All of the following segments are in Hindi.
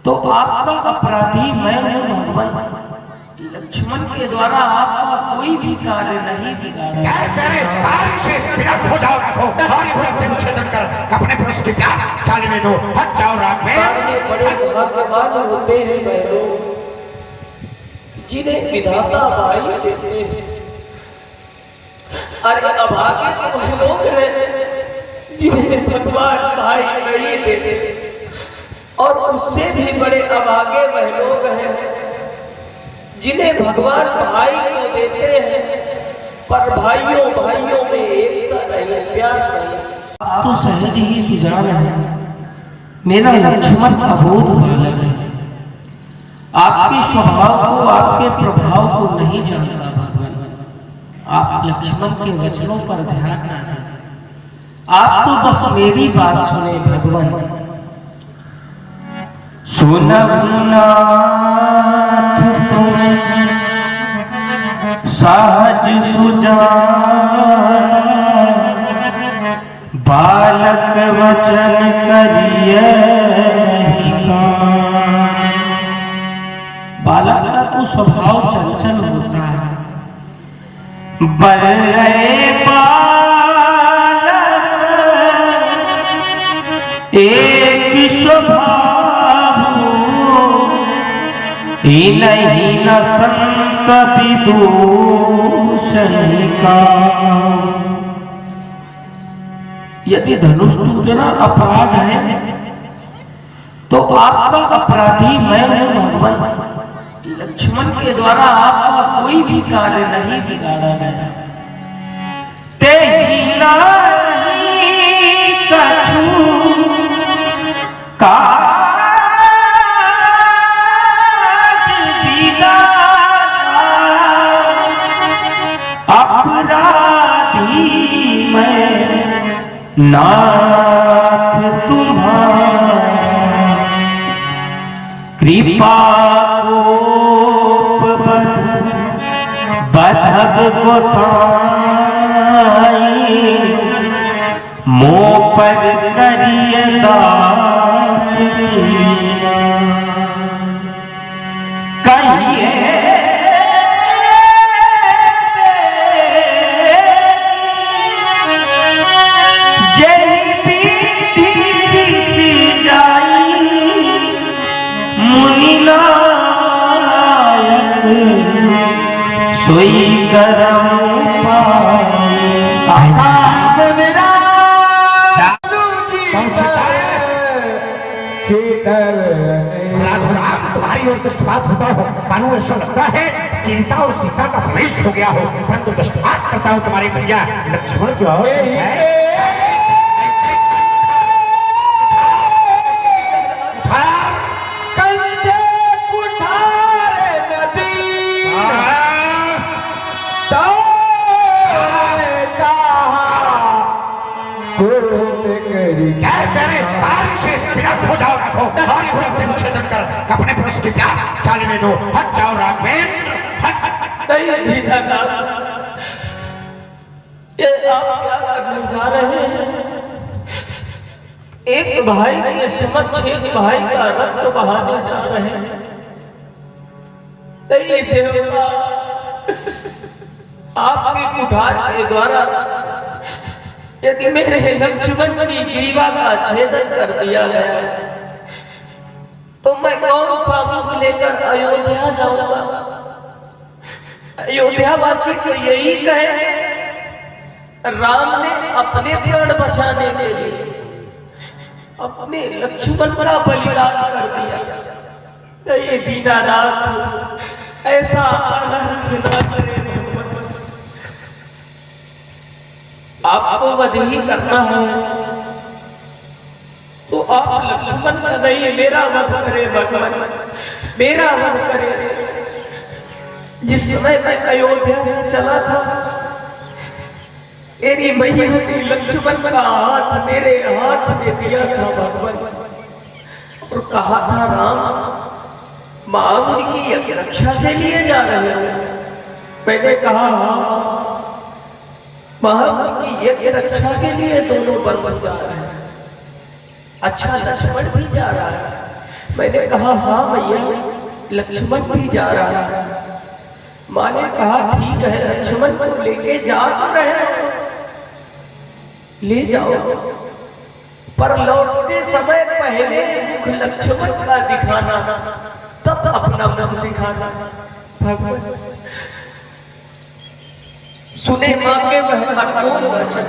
तो आपका अपराधी मैं हूँ भगवान। लक्ष्मण के द्वारा आपका कोई भी कार्य नहीं बिगाड़ा। मेरे बारी से विलंब हो जाओ राघो, और इस से उच्छेदन कर अपने पुरुष की प्यार चालने दो। हट जाओ राघवेंद्र। बड़े भाग्यवान होते हैं वह लोग जिन्हें विधाता भाई देते हैं। अरे अभागे तो वह लोग हैं जिन्हें भगवान भाई नहीं देते, और उससे भी बड़े अभागे वह लोग हैं जिन्हें भगवान भाई को देते हैं पर भाइयों भाइयों में एकता नहीं, प्यार नहीं। तो सहज ही सुजान है, मेरा लक्ष्मण अबोध बालक है। आपके स्वभाव को, आपके प्रभाव को नहीं जानता भगवान। आप लक्ष्मण के वचनों पर ध्यान ना दें, आप तो बस मेरी बात सुने भगवान। सुनहु नाथ तुम सहज सुजान, बालक वचन करिए नहीं कान। बालक का तो स्वभाव चंचल होता है, बल्ले बालक एक स्वभाव नहीं न संत विदूषण का। यदि धनुष टूटना अपराध है तो आपका अपराधी मैं हूं भगवान। लक्ष्मण के द्वारा आपका कोई भी कार्य नहीं बिगाड़ा गया। तेहि नहीं कछु काज बिगाड़ा, अपराधी मैं नाथ तुम्हारा। कृपा बधब गोसाई, मोह पर करिय दास कहिए जय विधि ऋषि जाई, मुनि नायक सोई करम तुम्हारी ओर दृष्टपात होता हो, मानो ऐसा लगता है सीता और सीता का प्रवेश हो गया हो, परंतु दृष्टपात करता हूं तुम्हारे भैया लक्ष्मण की ओर है। मेरे बारी से विलंब हो जाओ राघो, और इस से उच्छेदन कर अपने पुरुष की प्यार चालने दो। हट जाओ राघवेंद्र। नहीं दीनानाथ, ये आप क्या करने जा रहे हैं? एक भाई के समक्ष एक भाई का रक्त बहाने जा रहे हैं। नहीं देवता, आपकी कुठार के द्वारा यदि मेरे लक्ष्मण की ग्रीवा का छेदन कर दिया गया तो मैं कौन सा मुख लेकर अयोध्या जाऊंगा? अयोध्या वासी को यही कहेंगे राम ने अपने प्राण बचाने के लिए अपने लक्ष्मण का बलिदान कर दिया। नहीं दीनानाथ, ऐसा अनर्थ न करें। आपको वध ही करना है तो आप लक्ष्मण का नहीं मेरा वध करे भगवान, मेरा वध करे। जिस समय मैं अयोध्या से चला था मेरी मैया ने लक्ष्मण का हाथ मेरे हाथ में दिया था भगवान, और कहा था राम मां उनकी रक्षा के लिए जा रहे हैं। मैंने कहा महाराज की यज्ञ रक्षा के लिए दोनों बंधु जा रहे हैं। अच्छा लक्ष्मण भी जा रहा है, मैंने कहा हाँ भैया, लक्ष्मण भी जा रहा है। माँ ने कहा ठीक है, लक्ष्मण को लेके जा तो रहे हो, ले जाओ, पर लौटते समय पहले मुख लक्ष्मण का दिखाना, तब अपना मुख दिखाना। भगवान सुने माँ के वह अनमोल वचन।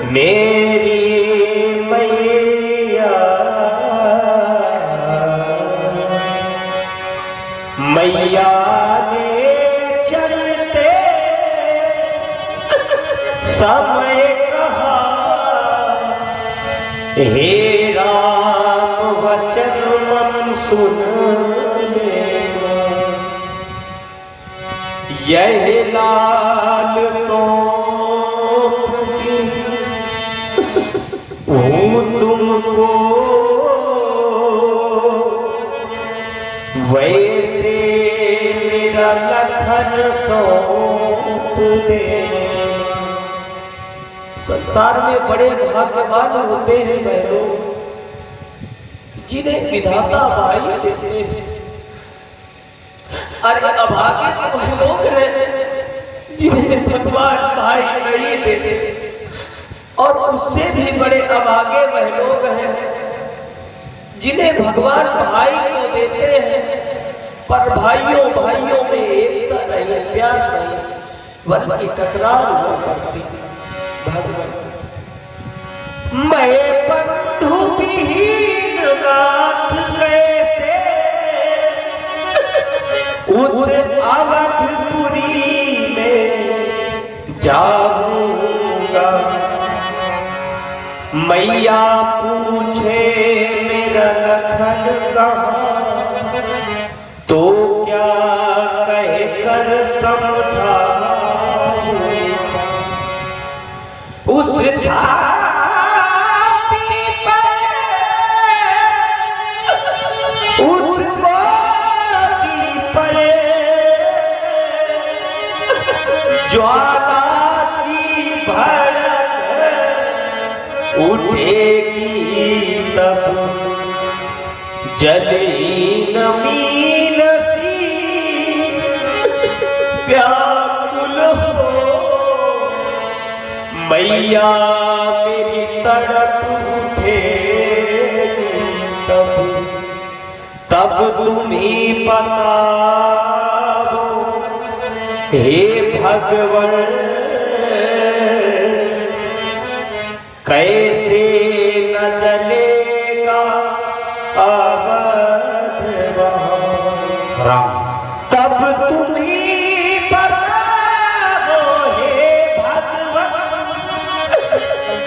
मेरी मैया मैया ने चलते समय कहा, हे राम वचन मन सुन लेना, यह लाल तुमको वैसे मेरा लखन सौंप दे। संसार में बड़े भाग्यवान होते हैं वह लोग जिन्हें विधाता भाई देते हैं। अरे अभागे तो वह लोग हैं जिन्हें भगवान भाई नहीं देते, और उससे भी बड़े अभागे वह लोग हैं जिन्हें भगवान भाई को देते हैं, पर भाइयों भाइयों में एकता नहीं, प्यार नहीं, बल्कि टकरार हुआ करती। भगवान मैं बंधु विहीन नाथ कैसे उस अवधपुरी में जाऊंगा, मैया पूछे मेरा लखन कहाँ, तो क्या कहकर समझाऊं, उस छाती पर उस गोदी पर ज्वाला सी भड़क उठेगी, तब जली नमीन सी व्याकुल हो, मैया मेरी तड़प उठे, तब तुम ही बताओ हे भगवान, कैसे न चलेगा अवध राम। तब तुम ही बताओ हे भगवान,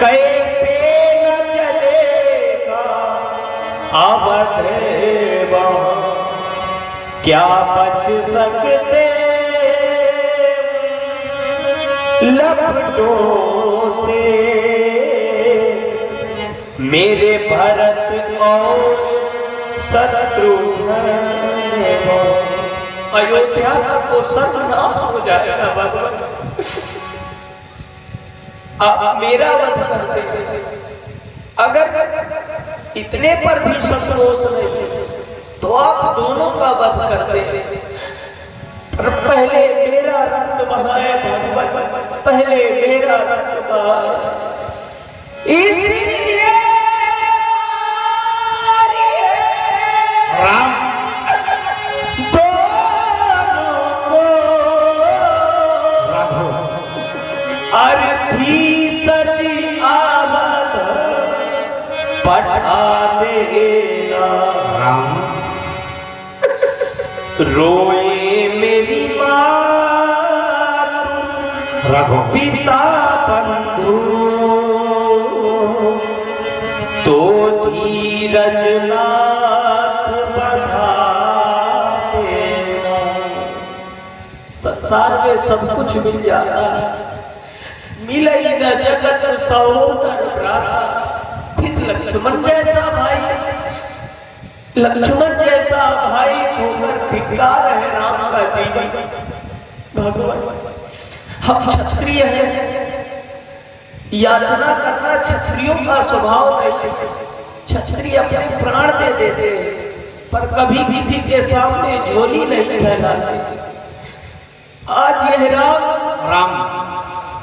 कैसे न चलेगा अवध, क्या बच सकते लपटों से मेरे भरत और शत्रुघ्न। अयोध्या को सर्वनाश हो जाएगा भगवान, आप मेरा वध करते। अगर इतने पर भी संतोष नहीं तो आप दोनों का वध करते, पर पहले मेरा रक्त बहाए भगवान, पहले मेरा रक्त बहाए। इसलिए राम दोनों को राघो अर्थी सजी आवत पठा देना, राम रोए मेरी माँ राघो पिता बंधु, तो धीरज नाथ बढ़ा देना। संसार में सब कुछ मिल जाता है, मिले न जगत सहोदर भ्राता, लक्ष्मण जैसा भाई, लक्ष्मण जैसा भाई होकर धिक्कार है राम का जीवन। भगवान हम क्षत्रिय हैं, याचना करना क्षत्रियों का स्वभाव नहीं। क्षत्रिय अपने प्राण दे देते हैं पर कभी किसी के सामने झोली नहीं फैलाते। आज यह राम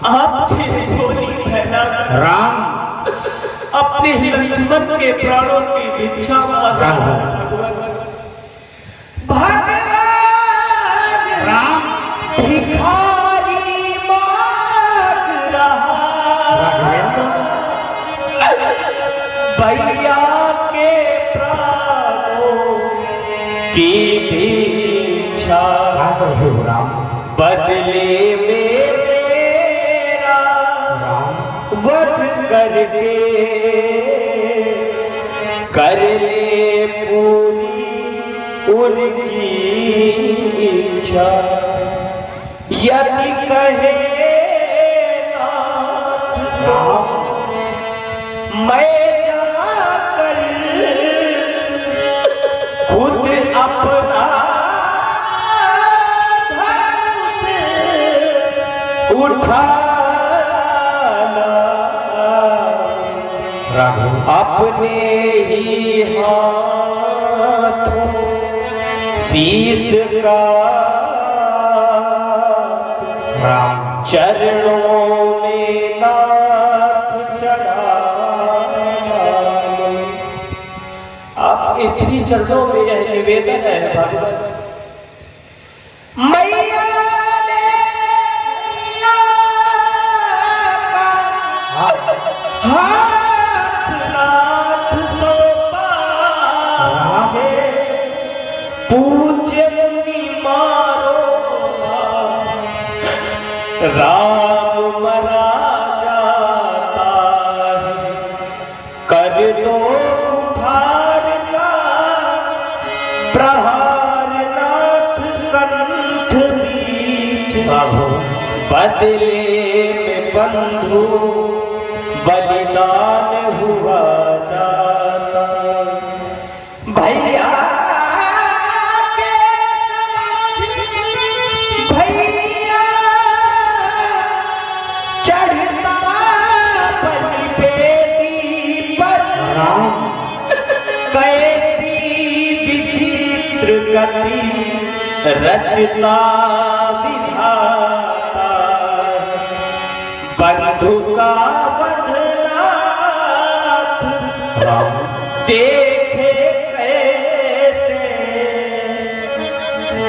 आपसे झोली फैला राम अपने लक्ष्मण के प्राणों की भिक्षा मांग रहा है। भगवान राम भिखारी मांग रहा भैया के प्राणों की भिक्षा, राम बदले में मेरा वध करके कर ले पूरी उनकी इच्छा। यदि कहे नाथ तो मैं जाकर खुद अपना धनुष उठाना, अपने ही हाथों शीश का चरणों में नाथ चढ़ाना। आप इसी चरणों में यह निवेदन है भगवान। मैया ने हाथ नाथ सौंपा है, पूज्य मुनि मारो राम मरा जाता है, कर दो कुठार का प्रहार नाथ कंठ बीच, बदले में बंधु बलिदान हुआ जाता। भैया के समक्ष भैया चढ़ता बलि बेदी पर, कैसी विचित्र गति रचता विधाता। बंधु का वधनाथ देखे कैसे,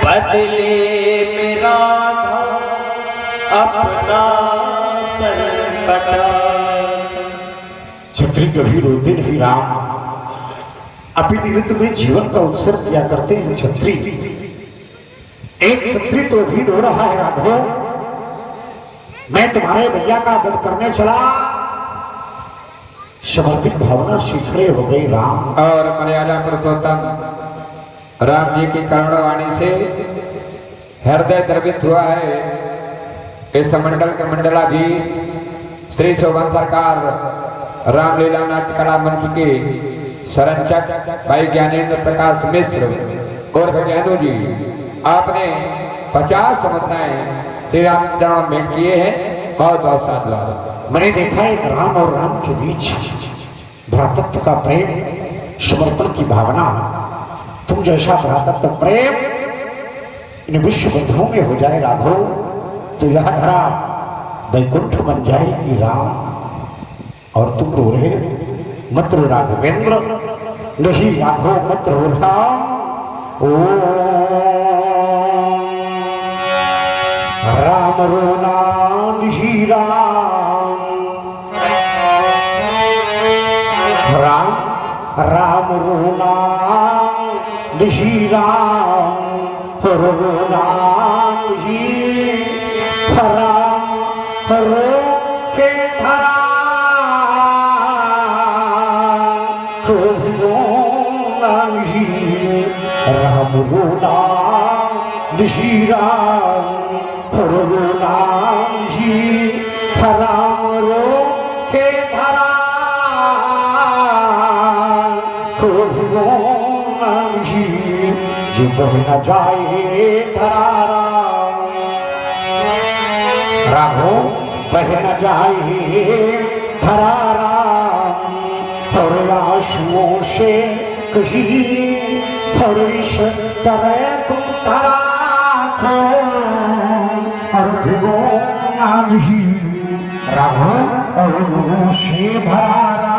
बदले में राधा अपना संकट। क्षत्रिय कभी रोते नहीं राम, अभी युद्ध में जीवन का उत्सर्ग किया करते हैं क्षत्रिय। एक क्षत्रिय तो भी रो रहा है राघव, मैं तुम्हारे भैया का वध करने चला, समर्पित भावना शीघ्र हो गई राम। और मर्यादा पुरुषोत्तम राम जी की करुणावाणी से हृदय द्रवित हुआ है। इस मंडल के मंडलाधीश श्री शोभन सरकार रामलीला नाट्य कला मंच के संरक्षक भाई ज्ञानेन्द्र प्रकाश मिश्र और ज्ञानू जी, आपने 50 समझनाएं श्री राम चरण में किए हैं। बहुत बहुत साधुवाद। मैंने देखा एक राम और राम के बीच भ्रातृत्व का प्रेम, समर्पण की भावना। तुम जैसा भ्रातृत्व प्रेम इन विश्व बंधुओं में हो जाए राघव, तो यह धरा वैकुंठ बन जाएगी राम। और तुम रो रहे मत रो राघवेंद्र, नहीं राघव मत रो राम। ओ राम रोना निशी राम, राम राम रोना निशी राम, रोना निशी राम, रो के धरा रोना निशी राम, रोना निशी राम, राम जी राम रो के धरा जो बह न जाए धरारा राघो बह न जाए धरारा और आंसुओं से कहीं और इस तरह तुम तरा और भिगोना नहीं राघो और से भरा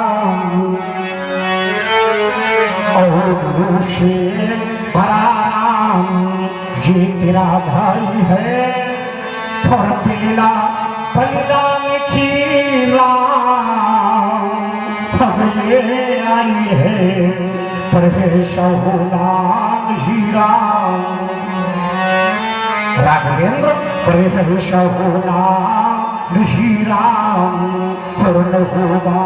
और से भरा ये तेरा भाई है और पीला बलिदान की राह ये आई है परवेश नाम हीरा राघवेंद्र परवेश नाम हीरा पूर्ण होगा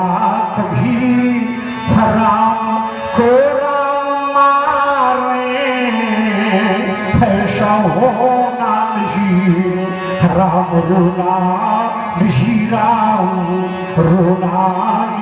कभी राम को राम मारे ऐसा होना नहीं राम रोना हीरा रोना